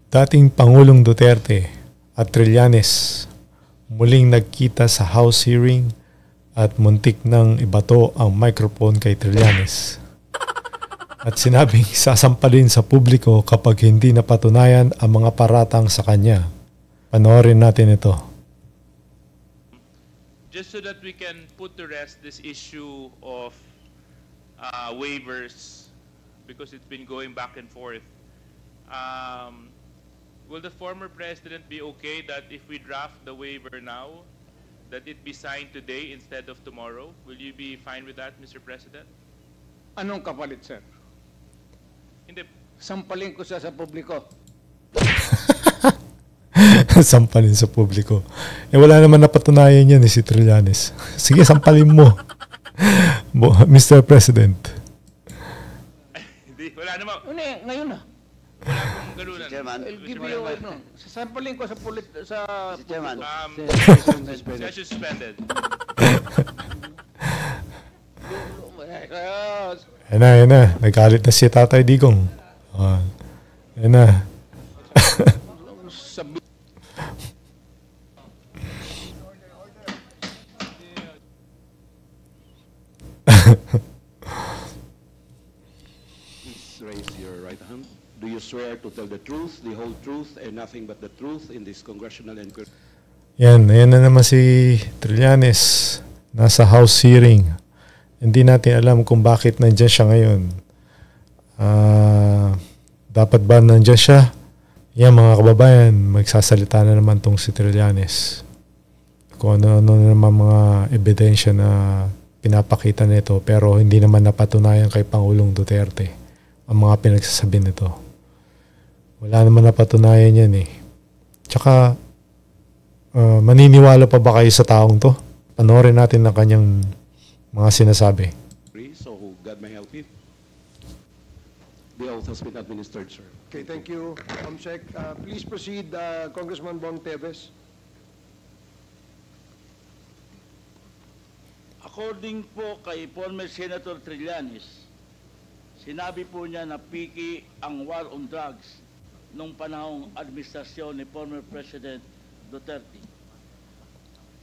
Dating Pangulong Duterte at Trillanes muling nagkita sa House hearing at muntik nang ibato ang microphone kay Trillanes. At sinabing sasampalin sa publiko kapag hindi napatunayan ang mga paratang sa kanya. Panoorin natin ito. Just so that we can put to rest this issue of waivers, because it's been going back and forth. Will the former president be okay that if we draft the waiver now, that it be signed today instead of tomorrow? Will you be fine with that, Mr. President? Anong kapalit, sir? Hindi. Sampalin ko siya sa publiko. Sampalin sa publiko. Wala naman napatunayan yan si Trillanes. Sige, sampalin mo. Mr. President. Hindi, wala naman. Ngayon na. Wala akong galunan. Chairman. I'll give you, sasampalin ko sa Chairman. Session suspended. Yan na. Nagkalit na si Tatay Digong. Yan na. Please raise your right hand. Do you swear to tell the truth, the whole truth, and nothing but the truth in this congressional inquiry? Yan na naman si Trillanes. Nasa House hearing. Hindi natin alam kung bakit nandyan siya ngayon. Dapat ba nandyan siya? Yan mga kababayan, magsasalita na naman tong si Trillanes. Kung ano naman mga ebidensya na pinapakita nito, pero hindi naman napatunayan kay Pangulong Duterte ang mga pinagsasabi nito. Wala naman napatunayan yan eh. Tsaka, maniniwala pa ba kayo sa taong to? Panoorin natin ang kanyang mga sinasabi. So, God may help you. The oath has been administered, sir. Okay, thank you, Comsec. Please proceed, Congressman Bong Teves. According po kay former Senator Trillanes, sinabi po niya na piki ang war on drugs nung panahong administrasyon ni former President Duterte.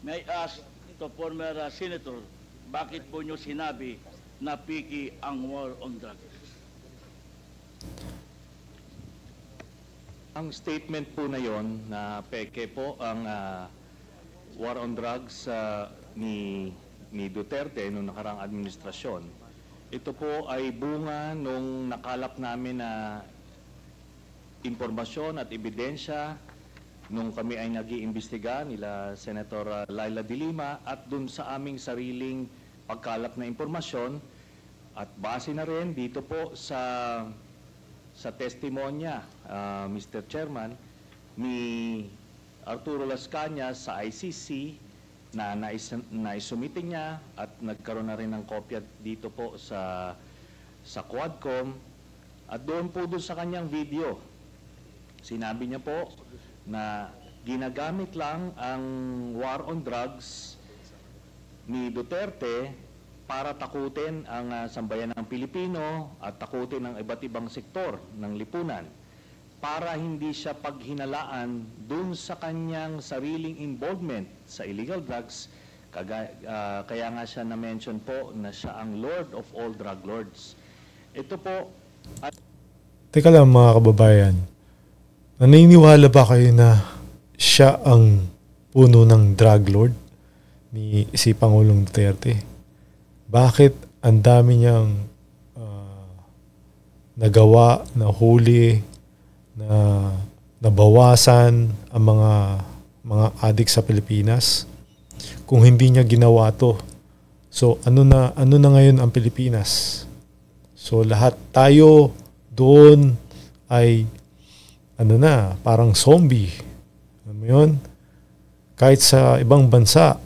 May I ask to former Senator, bakit po niyo sinabi na piki ang war on drugs? Ang statement po na yon na peke po ang war on drugs ni Duterte noong nakarang administrasyon. Ito po ay bunga nung nakalap namin na impormasyon at ebidensya nung kami ay nag-iimbestiga nila Senator Laila de Lima at dun sa aming sariling pagkalap na impormasyon at base na rin dito po sa testimonya, Mr. Chairman, ni Arturo Las Cañas sa ICC na naisumite niya at nagkaroon na rin ng kopya dito po sa Quadcom at doon sa kanyang video. Sinabi niya po na ginagamit lang ang war on drugs ni Duterte para takutin ang sambayan ng Pilipino at takutin ang iba't ibang sektor ng lipunan para hindi siya paghinalaan dun sa kanyang sariling involvement sa illegal drugs. Kaya nga siya na-mention po na siya ang Lord of all drug lords. Ito po... Teka lang mga kababayan, naniniwala ba kayo na siya ang puno ng drug lord ni si Pangulong Duterte? Bakit ang dami niyang nagawa, nahuli, na nabawasan ang mga adik sa Pilipinas kung hindi niya ginawa to? So ano na ngayon ang Pilipinas? So lahat tayo doon ay parang zombie. Alam mo 'yun? Kahit sa ibang bansa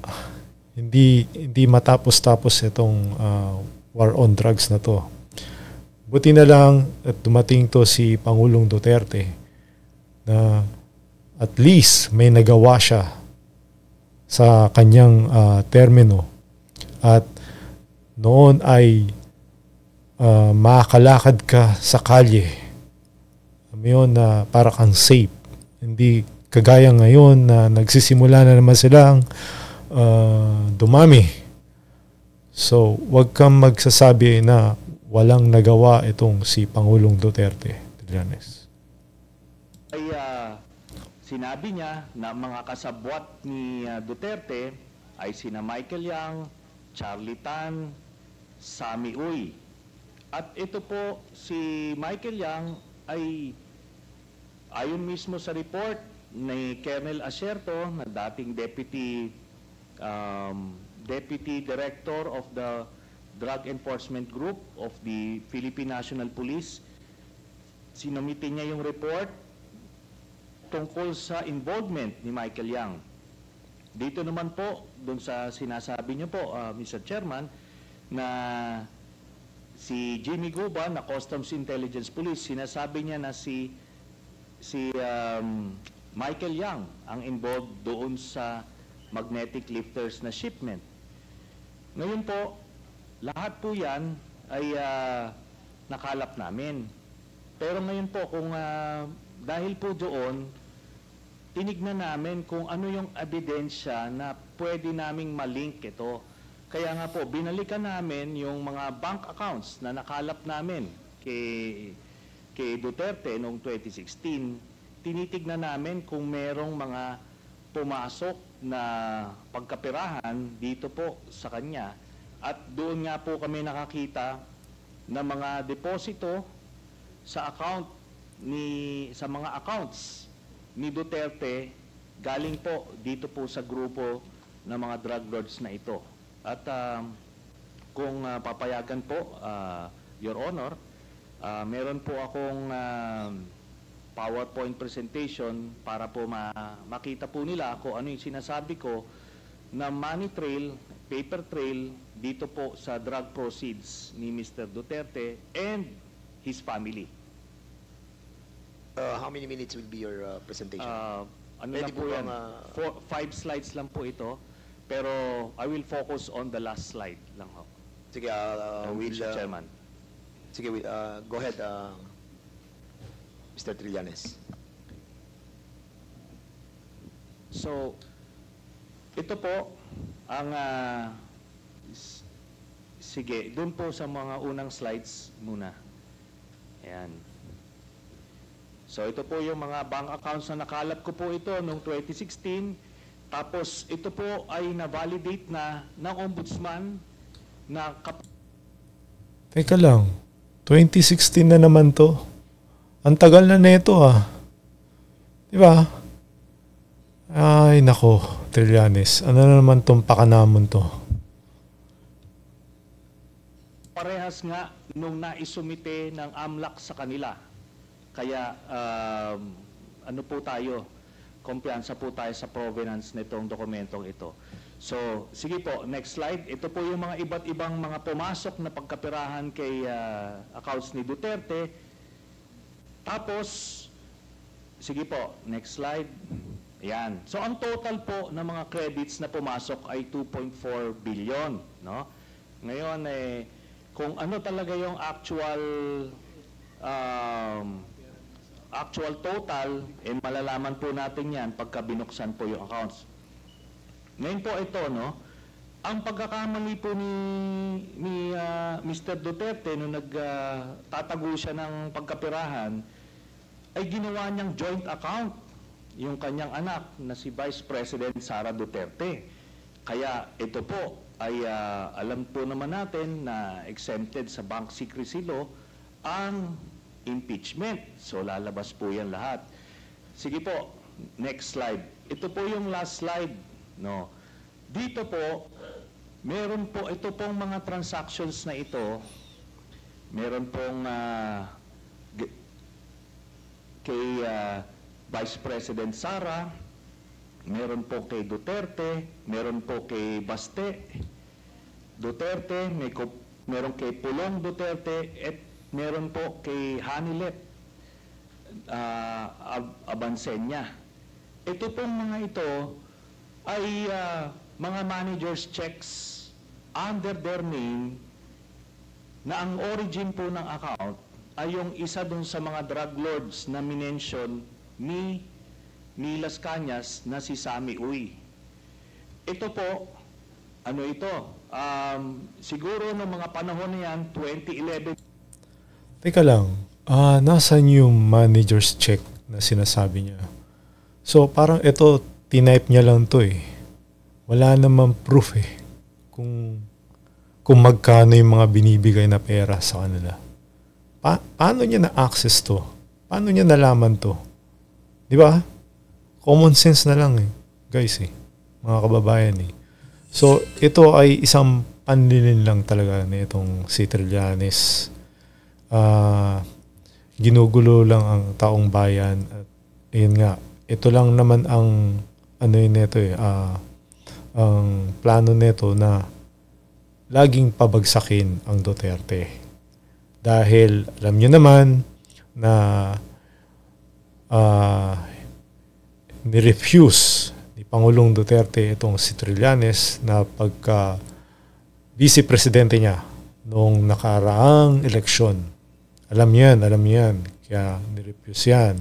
hindi matapos-tapos itong war on drugs na to. Buti na lang at dumating to si Pangulong Duterte na at least may nagawa siya sa kanyang termino at noon ay makakalakad ka sa kalye. Yun na para kang safe. Hindi kagaya ngayon na nagsisimula na naman silang dumami. So, wag kang magsasabi na walang nagawa itong si Pangulong Duterte. Trillanes. Ay sinabi niya na mga kasabwat ni Duterte ay sina Michael Yang, Charlie Tan, Sammy Uy. At ito po si Michael Yang ay ayon mismo sa report ni Colonel Acerto na dating Deputy Director of the Drug Enforcement Group of the Philippine National Police. Sinumitin niya yung report tungkol sa involvement ni Michael Yang. Dito naman po, dun sa sinasabi niyo po, Mr. Chairman, na si Jimmy Guba na Customs Intelligence Police, sinasabi niya na si Michael Yang ang involved doon sa magnetic lifters na shipment. Ngayon po, lahat po yan ay nakalap namin. Pero ngayon po, kung dahil po doon, tinignan namin kung ano yung ebidensya na pwede naming malink ito. Kaya nga po, binalikan namin yung mga bank accounts na nakalap namin kay Duterte noong 2016. Tinitignan namin kung merong mga pumasok na pagkapirahan dito po sa kanya. At doon nga po kami nakakita na mga deposito sa mga accounts ni Duterte galing po dito po sa grupo ng mga drug lords na ito. At kung papayagan po, Your Honor, meron po akong PowerPoint presentation para po makita po nila kung ano yung sinasabi ko na money trail, paper trail dito po sa drug proceeds ni Mr. Duterte and his family. How many minutes will be your presentation? Ano lang po yan? 5 slides lang po ito. Pero I will focus on the last slide lang ho. Sige, Mr. Chairman. Sige, go ahead, Mr. Trillanes. So, ito po ang sige, doon po sa mga unang slides muna. Ayan. So ito po yung mga bank accounts na nakalap ko po ito noong 2016. Tapos ito po ay na-validate na ng ombudsman na Teka lang, 2016 na naman to. Ang tagal na nito Di ba? Ay nako, Trillanes. Ano na naman tong pakanamon to? parehas nga nung naisumite ng AMLAC sa kanila. Kaya ano po tayo, kumpiyansa po tayo sa provenance nitong dokumentong ito. So, sige po, next slide. Ito po yung mga iba't ibang mga pumasok na pagkapirahan kay accounts ni Duterte. Tapos, sige po, next slide. Ayan. So, ang total po ng mga credits na pumasok ay 2.4 billion. No? Ngayon, kung ano talaga yung actual total, malalaman po natin yan pagka binuksan po yung accounts. Ngayon po ito, no? Ang pagkakamali po ni Mr. Duterte nung nagtatago siya ng pagkapirahan ay ginawa niyang joint account yung kanyang anak na si Vice President Sara Duterte. Kaya ito po ay alam po naman natin na exempted sa Bank Secrecy Law ang impeachment. So lalabas po yan lahat. Sige po, next slide. Ito po yung last slide. No. Dito po, meron po ito pong mga transactions na ito. Meron pong kay Vice President Sara, meron po kay Duterte, meron po kay Baste Duterte, meron kay Pulong Duterte, at meron po kay Hanilet Abansenya. Ito pong mga ito ay mga managers checks under their name na ang origin po ng account ay yung isa dun sa mga drug lords na minention ni Las Cañas na si Sammy Uy. Ito po, ano ito? Siguro noong mga panahon na yan, 2011. Teka lang, nasan yung manager's check na sinasabi niya? So parang ito, tinype niya lang to eh. Wala naman proof eh kung magkano yung mga binibigay na pera sa kanila. Paano niya na-access to? Paano niya nalaman to? Di ba? Common sense na lang eh. Guys eh. Mga kababayan eh. So, ito ay isang panlilin lang talaga na itong si Trillanes. Ginugulo lang ang taong bayan. At ayun nga, ito lang naman ang ano yun nito eh. Ang plano nito na laging pabagsakin ang Duterte. Dahil alam nyo naman na nirefuse ni Pangulong Duterte itong si Trillanes na pagka vice-presidente niya noong nakaraang eleksyon. Alam yan. Kaya nirefuse yan.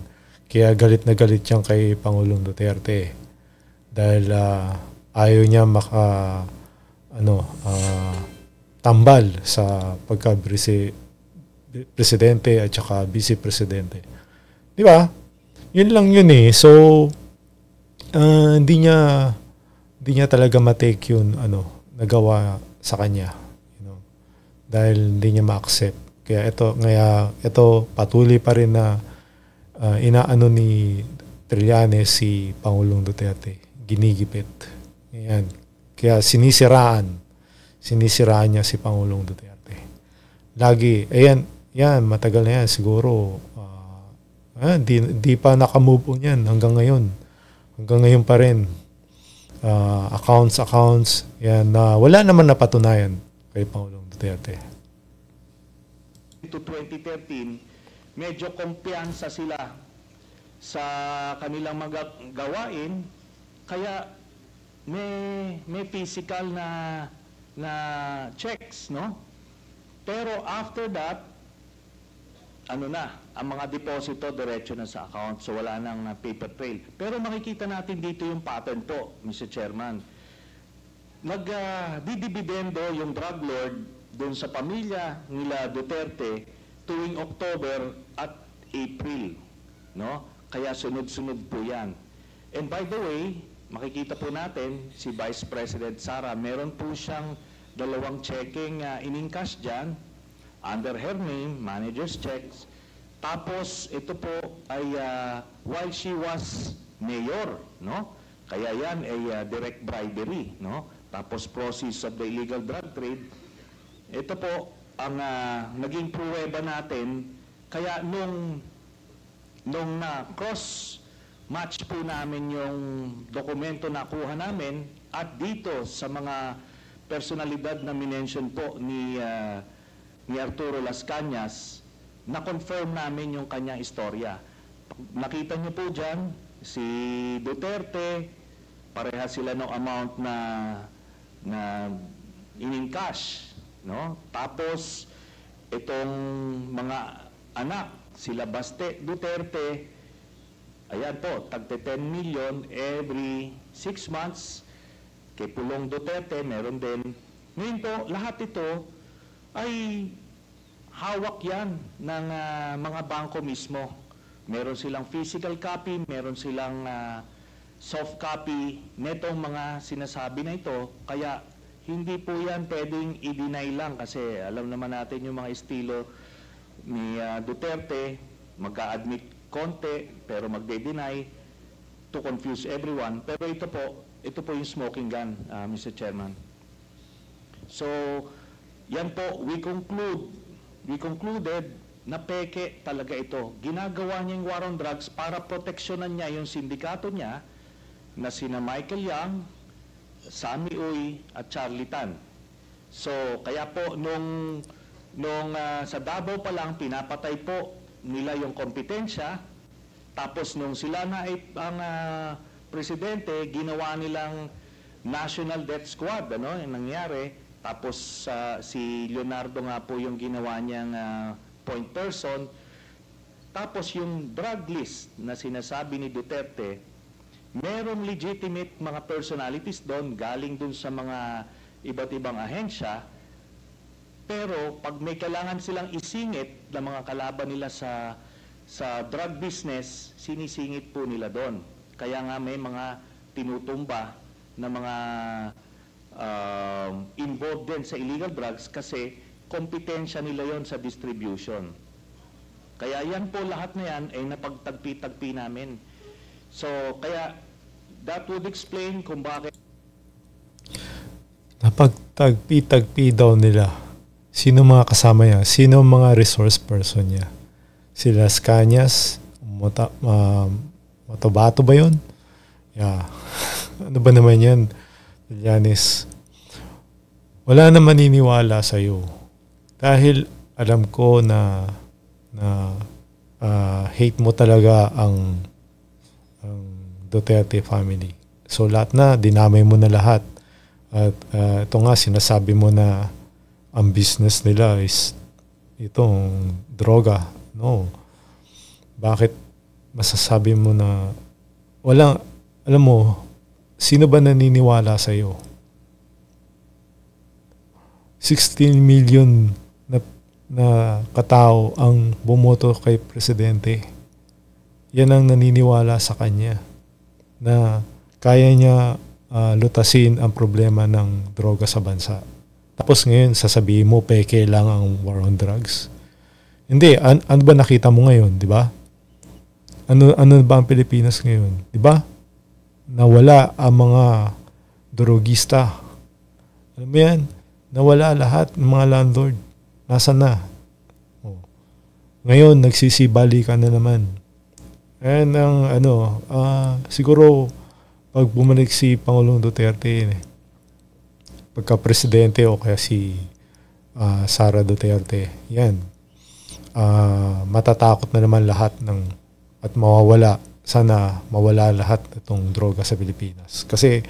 Kaya galit na galit yan kay Pangulong Duterte. Dahil ayaw niya tambal sa pagka-presidente at saka vice-presidente. Di ba? Yun lang yun eh. So, hindi niya talaga matake yun, nagawa sa kanya. Dahil hindi niya ma-accept. Kaya ito patuloy pa rin na inaano ni Trillanes si Pangulong Duterte. Ginigipit. Ayan. Kaya sinisiraan niya si Pangulong Duterte. Lagi, yan, matagal na yan. Siguro, di pa nakamove on yan hanggang ngayon. Hanggang ngayon pa rin. Accounts, yan, wala naman napatunayan kay Pangulong Duterte. To 2013, medyo kumpiyansa sila sa kanilang mga gawain, kaya may physical na checks, no? Pero after that, ang mga deposito diretso na sa account, so wala nang paper trail. Pero makikita natin dito yung pattern po, Mr. Chairman. Nagdidibidendo yung drug lord doon sa pamilya nila Duterte tuwing October at April, no? Kaya sunod-sunod po yan. And by the way, makikita po natin si Vice President Sara, meron po siyang 2 checking in-encash dyan under her name, manager's checks. Tapos ito po ay while she was mayor, no? Kaya yan ay direct bribery, no? Tapos proceeds of the illegal drug trade. Ito po ang naging pruweba natin. Kaya nung cross match po namin yung dokumento na kuha namin at dito sa mga personalidad na minention po ni Arturo Las Cañas, na-confirm namin yung kanyang istorya. Nakita niyo po dyan, si Duterte, pareha sila ng amount na in-encash, no? Tapos, itong mga anak, sila Baste Duterte, ayan po, tagte 10 million every 6 months. Kay Pulong Duterte, meron din. Ngayon po, lahat ito ay hawak yan ng mga bangko mismo. Meron silang physical copy, meron silang soft copy netong mga sinasabi na ito. Kaya hindi po yan pwedeng i-deny lang kasi alam naman natin yung mga estilo ni Duterte, mag-a-admit konti pero magde-deny to confuse everyone. Pero ito po yung smoking gun, Mr. Chairman. So, yan po, we concluded na peke talaga ito. Ginagawa niya yung war on drugs para proteksyonan niya yung sindikato niya na sina Michael Yang, Sammy Uy at Charlie Tan. So, kaya po nung sa Davao pa lang pinapatay po nila yung kompetensya, tapos nung sila na ang presidente, ginawa nilang National Death Squad, yung nangyari. Tapos si Leonardo nga po yung ginawa niyang point person. Tapos yung drug list na sinasabi ni Duterte, merong legitimate mga personalities doon, galing doon sa mga iba't ibang ahensya, pero pag may kailangan silang isingit na mga kalaban nila sa drug business, sinisingit po nila doon. Kaya nga may mga tinutumba na mga involved din sa illegal drugs kasi kompetensya nila yon sa distribution. Kaya yan po lahat na yan ay napagtagpi-tagpi namin. So, kaya that would explain kung bakit napagtagpi-tagpi daw nila. Sino mga kasama niya? Sino mga resource person niya? Sila Cañas? Matabato ba yun? Yeah. Ano ba naman yan? Trillanes. Wala na maniniwala sa'yo. Dahil alam ko na hate mo talaga ang Duterte family. So lahat na, dinamay mo na lahat. At ito nga, sinasabi mo na ang business nila is itong droga. No. Bakit masasabi mo na walang, alam mo, sino ba naniniwala sa'yo? 16 million na katao ang bumoto kay Presidente. Yan ang naniniwala sa kanya na kaya niya lutasin ang problema ng droga sa bansa. Tapos ngayon, sasabihin mo, peke lang ang war on drugs. Hindi. Ano ba nakita mo ngayon, di ba? Ano ba ang Pilipinas ngayon? Di ba? Nawala ang mga drogista. Alam mo yan? Nawala lahat ng mga landlord. Nasaan na? Oh. Ngayon, nagsisibalikan na naman. And ang siguro pag bumalik si Pangulong Duterte, pagka-presidente o kaya si Sara Duterte, yan, matatakot na naman lahat at mawawala, sana mawala lahat itong droga sa Pilipinas. Kasi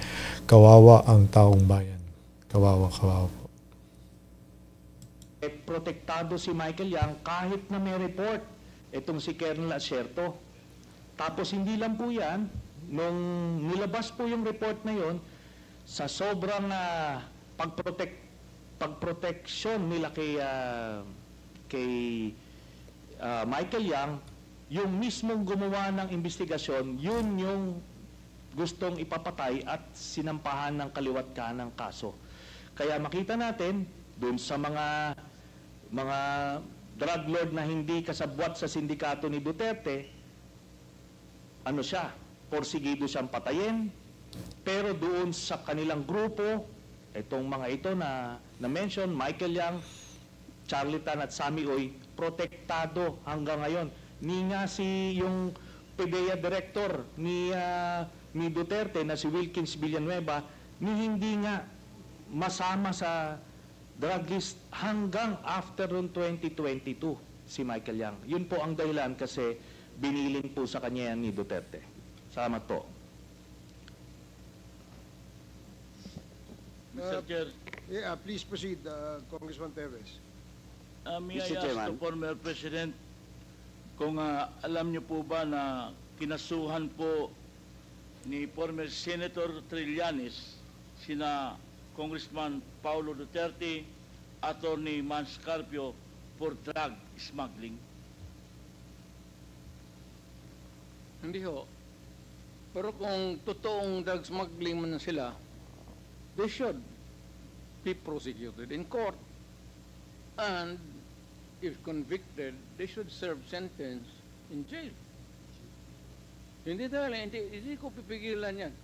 kawawa ang taong bayan. Kawawa po. Protektado si Michael Yang kahit na may report itong si Colonel Asierto. Tapos hindi lang po yan, nung nilabas po yung report na yon, sa sobrang pagproteksyon nila kay Michael Yang, yung mismong gumawa ng investigasyon, yun yung gustong ipapatay at sinampahan ng kaliwat kanang kaso. Kaya makita natin, dun sa mga drug lord na hindi kasabwat sa sindikato ni Duterte, ano siya, porsigido siyang patayin, pero doon sa kanilang grupo, itong mga ito na mention, Michael Yang, Charlie Tan at Sammy Oy, protektado hanggang ngayon. Ni nga yung PDEA director ni Duterte na si Wilkins Villanueva, ni hindi nga masama sa drug list hanggang after 2022 si Michael Yang. Yun po ang dahilan kasi biniling po sa kanya yan ni Duterte. Salamat po. Mr. Chair, Please proceed, Congressman Teves. may I Mr. ask Chairman. the former President kung alam niyo po ba na kinasuhan po ni former Senator Trillanes sina Congressman Paulo Duterte, Attorney Mans Carpio for drug smuggling? Hindi ho. Pero kung totoong drug smuggling man sila, they should be prosecuted in court. And if convicted, they should serve sentence in jail. Hindi ko pipigilan yan.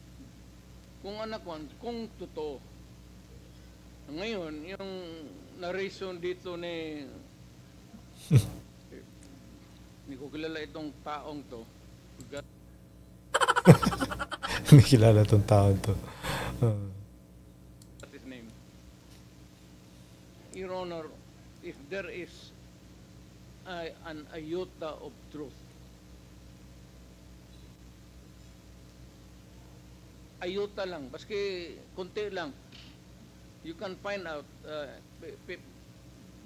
Kung totoo. Ngayon, yung narration dito ni hindi ko kilala itong taong to. Hindi kilala itong taon to. What's his name? Your Honor, if there is an iota of truth, iota lang, baski konti lang, you can find out,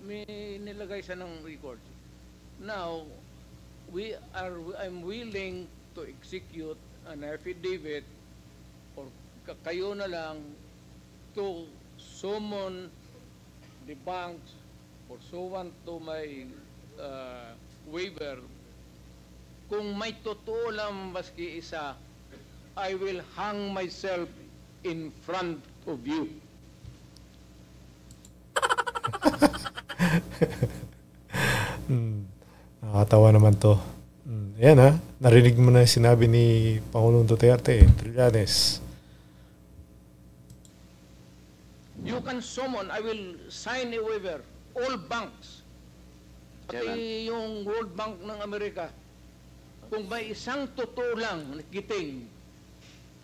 may nilagay siya ng record. Now, I'm willing to execute an affidavit or kayo na lang to summon the banks pursuant to my waiver. Kung may totoo lang maski isa, I will hang myself in front of you. Nakakatawa naman to. Ayan ha, narinig mo na yung sinabi ni Pangulong Duterte, Trillanes. You can summon, I will sign a waiver, all banks, pati yung World Bank ng Amerika. Kung may isang totoo lang nakiting,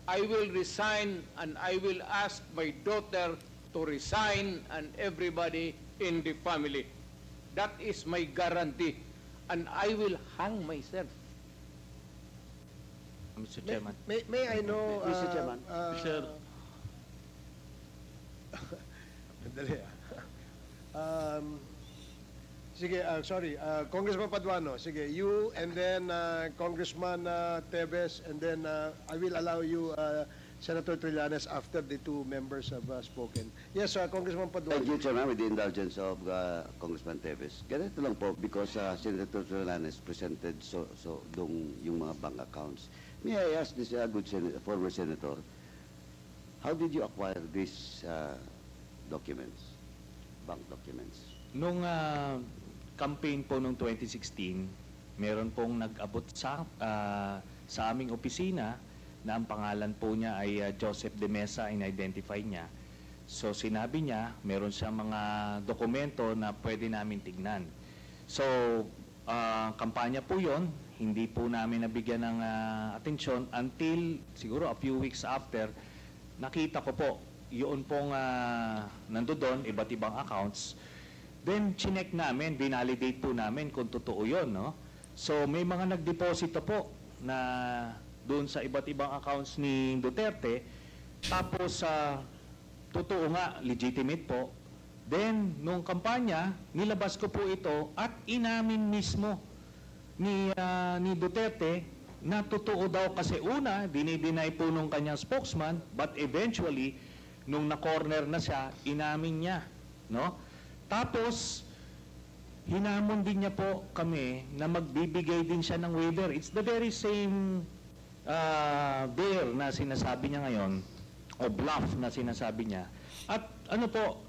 I will resign and I will ask my daughter to resign and everybody in the family. That is my guarantee. And I will hang myself. Mr. Chairman. May I know, Mr. Chairman. Sir. Dali. Sige, sorry. Congressman Paduano, sige, you and then Congressman Teves, and then I will allow you, Senator Trillanes, after the two members have spoken. Yes, Congressman Paduano. Thank you, Chairman, with the indulgence of Congressman Teves. Ganito lang po, because Senator Trillanes presented yung mga bank accounts. May I ask this good former senator, how did you acquire these documents, bank documents? Nung campaign po noong 2016, meron pong nag-abot sa aming opisina na ang pangalan po niya ay Joseph De Mesa, in-identify niya. So sinabi niya, meron siyang mga dokumento na pwede namin tignan. So kampanya po yon, hindi po namin nabigyan ng atensyon until siguro a few weeks after, nakita ko po, yun pong nandoon, iba't ibang accounts. Then, chinek namin, binalidate po namin kung totoo yun, no? So, may mga nagdeposito po na doon sa iba't ibang accounts ni Duterte. Tapos, totoo nga, legitimate po. Then, nung kampanya, nilabas ko po ito at inamin mismo ni Duterte na totoo daw kasi una, dinideny po nung kanyang spokesman, but eventually, nung na-corner na siya, inamin niya, no? Tapos, hinamon din niya po kami na magbibigay din siya ng waiver. It's the very same bear na sinasabi niya ngayon, o bluff na sinasabi niya. At ano po,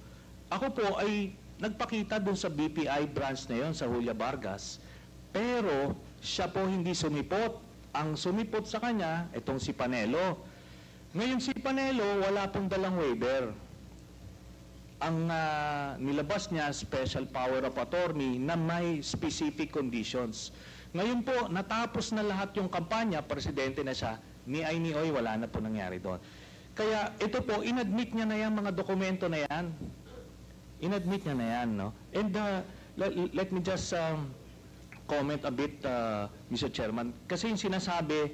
ako po ay nagpakita dun sa BPI branch na yon sa Julia Vargas, pero siya po hindi sumipot. Ang sumipot sa kanya, itong si Panelo. Ngayon si Panelo, wala pong dalang waiver. Ang nilabas niya, special power of attorney na may specific conditions. Ngayon po, natapos na lahat yung kampanya, presidente na siya, ni Oy, wala na po nangyari doon. Kaya ito po, inadmit niya na yan, mga dokumento na yan. Inadmit niya na yan, no? And let me just comment a bit, Mr. Chairman. Kasi yung sinasabi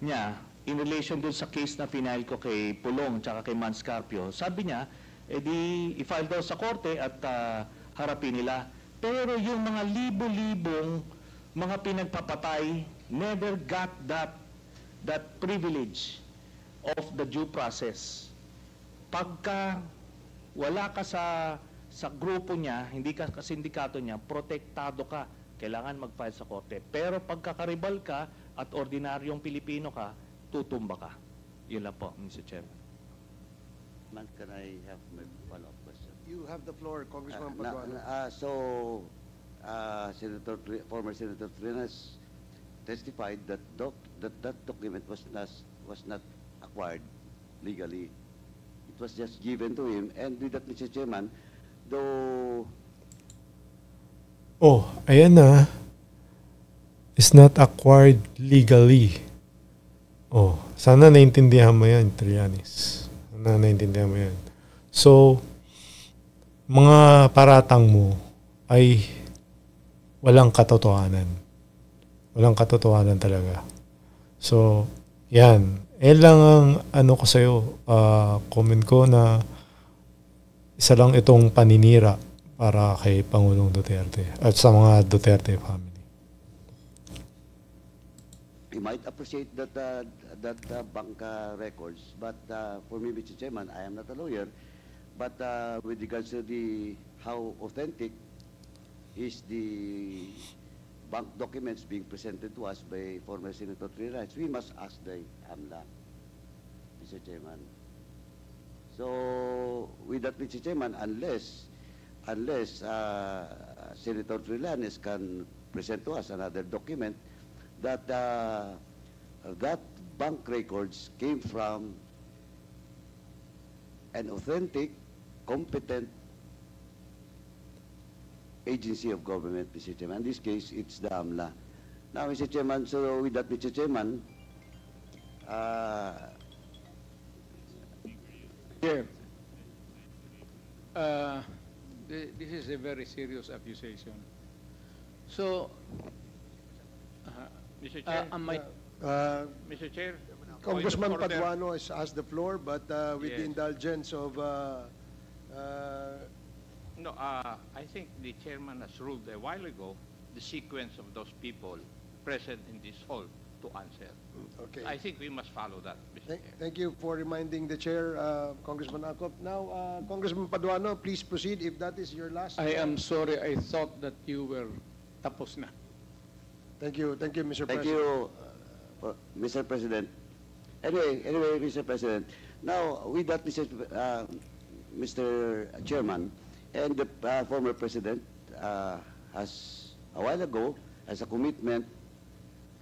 niya, in relation dun sa case na final ko kay Pulong tsaka kay Manscarpio, sabi niya, i-file daw sa korte at harapin nila. Pero yung mga libo-libong mga pinagpapatay never got that privilege of the due process. Pagka wala ka sa grupo niya, hindi ka sa sindikato niya, protektado ka. Kailangan mag-file sa korte. Pero pagkakaribal ka at ordinaryong Pilipino ka, tutumba ka. Yun lang po, Mr. Chairman. Can I have my follow-up question? You have the floor, Congressman Paduano. Former Senator Trillanes testified that that document was not acquired legally. It was just given to him. And with that, Mr. Chairman, though... Oh, ayan na. Is not acquired legally. Oh, sana naintindihan mo yan, Trillanes. Sana naintindihan mo yan. So, mga paratang mo ay walang katotohanan. Walang katotohanan talaga. So, yan. Lang ang ano ko sa'yo, comment ko na isa lang itong paninira para kay Pangulong Duterte at sa mga Duterte family. you might appreciate that bank records, but for me, Mr. Chairman, I am not a lawyer, but with regards to how authentic is the bank documents being presented to us by former Senator Trillanes, we must ask the AMLA, Mr. Chairman. So, with that, Mr. Chairman, unless Senator Trillanes can present to us another document that that bank records came from an authentic, competent agency of government, Mr. Chairman. In this case, it's the AMLA. Now, Mr. Chairman, so with that, Mr. Chairman, Chair, this is a very serious accusation. So, Mr. Chair, Mr. Chair, Congressman point of order. Paduano has the floor, but with the Yes. indulgence of No, I think the chairman has ruled a while ago the sequence of those people present in this hall to answer. okay. I think we must follow that, Mr. Chair. Thank you for reminding the chair, Congressman Acop. Now, Congressman Paduano, please proceed if that is your last. I am sorry, I thought that you were tapos na. Thank you, Mr. thank President. you, Mr. President. Anyway, Mr. President, now with that, Mr. Chairman, and the former President has, a while ago, has a commitment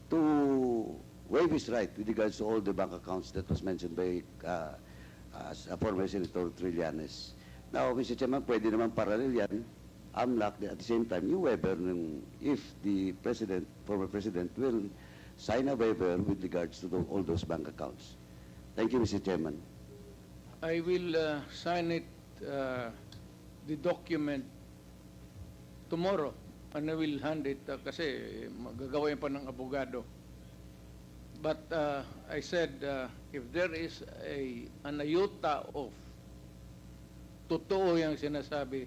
to waive his right with regards to all the bank accounts that was mentioned by former Senator Trillanes. Now, Mr. Chairman, pwede naman parallel yan, AMLAC, at the same time, yung waiver, if the former President will sign a waiver with regards to all those bank accounts. Thank you, Mr. Chairman. I will sign it, the document, tomorrow. And I will hand it kasi magagawin pa ng abogado. But I said, if there is an iota of totoo yung sinasabi,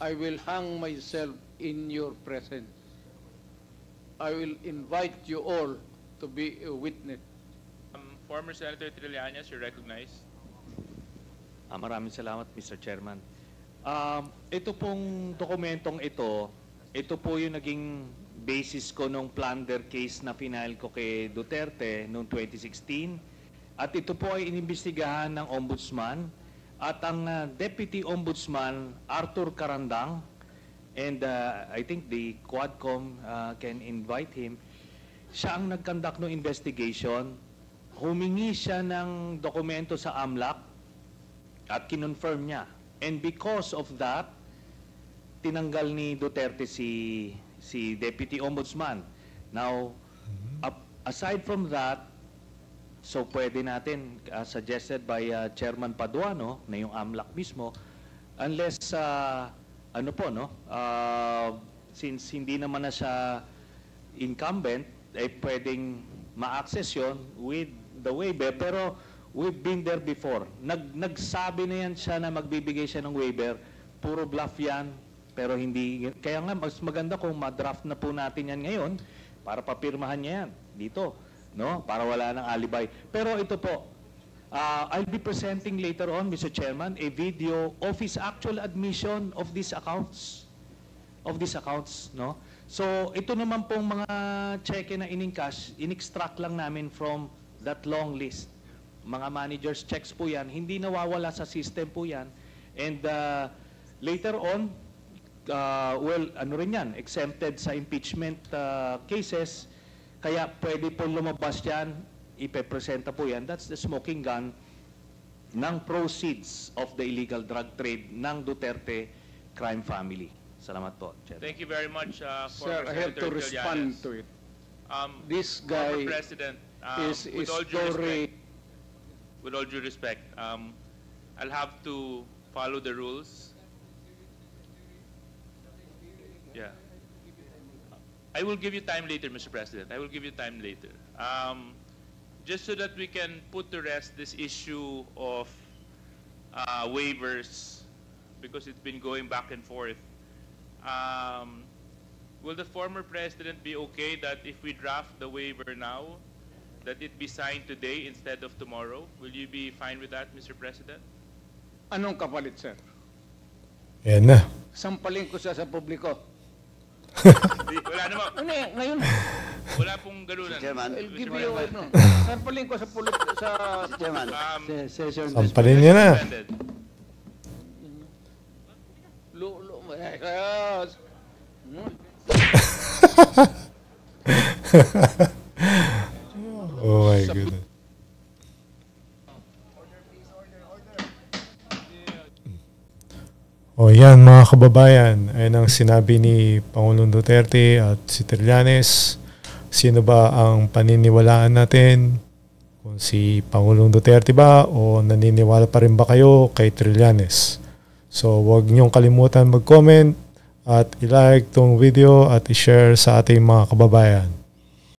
I will hang myself in your presence. I will invite you all to be a witness. Former Senator Trillanes, you're recognized. Maraming salamat, Mr. Chairman. Ito pong dokumentong ito po yung naging basis ko nung plunder case na final ko kay Duterte noong 2016. At ito po ay inimbestigahan ng Ombudsman at ang Deputy Ombudsman Arthur Carandang, and I think the Quadcom can invite him. Siya ang nag-conduct ng investigation. Humingi siya ng dokumento sa AMLAC at kinonfirm niya. And because of that, tinanggal ni Duterte si Deputy Ombudsman. Now, aside from that, so pwede natin, suggested by Chairman Paduano, na yung AMLAC mismo, unless, since hindi naman na siya incumbent, ay pwedeng ma-access yun with the waiver. Pero we've been there before. Nagsabi na yan siya na magbibigay siya ng waiver. Puro bluff yan. Pero hindi. Kaya nga, mas maganda kung ma-draft na po natin yan ngayon para papirmahan niya yan dito. No? Para wala ng alibay. Pero ito po, I'll be presenting later on, Mr. Chairman, a video of his actual admission of these accounts. No? So, ito naman pong mga cheque na in-encash, in-extract lang namin from that long list. Mga managers' checks po yan, hindi nawawala sa system po yan. And later on, exempted sa impeachment cases, kaya pwede po lumabas yan, ipepresenta po yan. That's the smoking gun ng proceeds of the illegal drug trade ng Duterte crime family. Salamat po, Chairman. Thank you very much, Sir, former I have to Senator respond Trillanes. to it. This Former guy President, is with all due story. respect, with all due respect, I'll have to follow the rules. Yeah. I will give you time later, Mr. President. I will give you time later. Just so that we can put to rest this issue of waivers, because it's been going back and forth. Will the former president be okay that if we draft the waiver now, that it be signed today instead of tomorrow. Will you be fine with that, Mr. President? Anong kapalit, sir? Yan na. Sampalin ko siya sa publiko. Wala naman. Ano yan? Ngayon, Wala pong galunan. Chairman. I'll give you ano. Sampalin ko sa Chairman. Session Sampalin niya na. Suspended. Oh my goodness. O yan mga kababayan, ayun ang sinabi ni Pangulong Duterte at si Trillanes. Sino ba ang paniniwalaan natin? Kung si Pangulong Duterte ba o naniniwala pa rin ba kayo kay Trillanes? So huwag niyong kalimutan mag-comment at i-like tong video at i-share sa ating mga kababayan.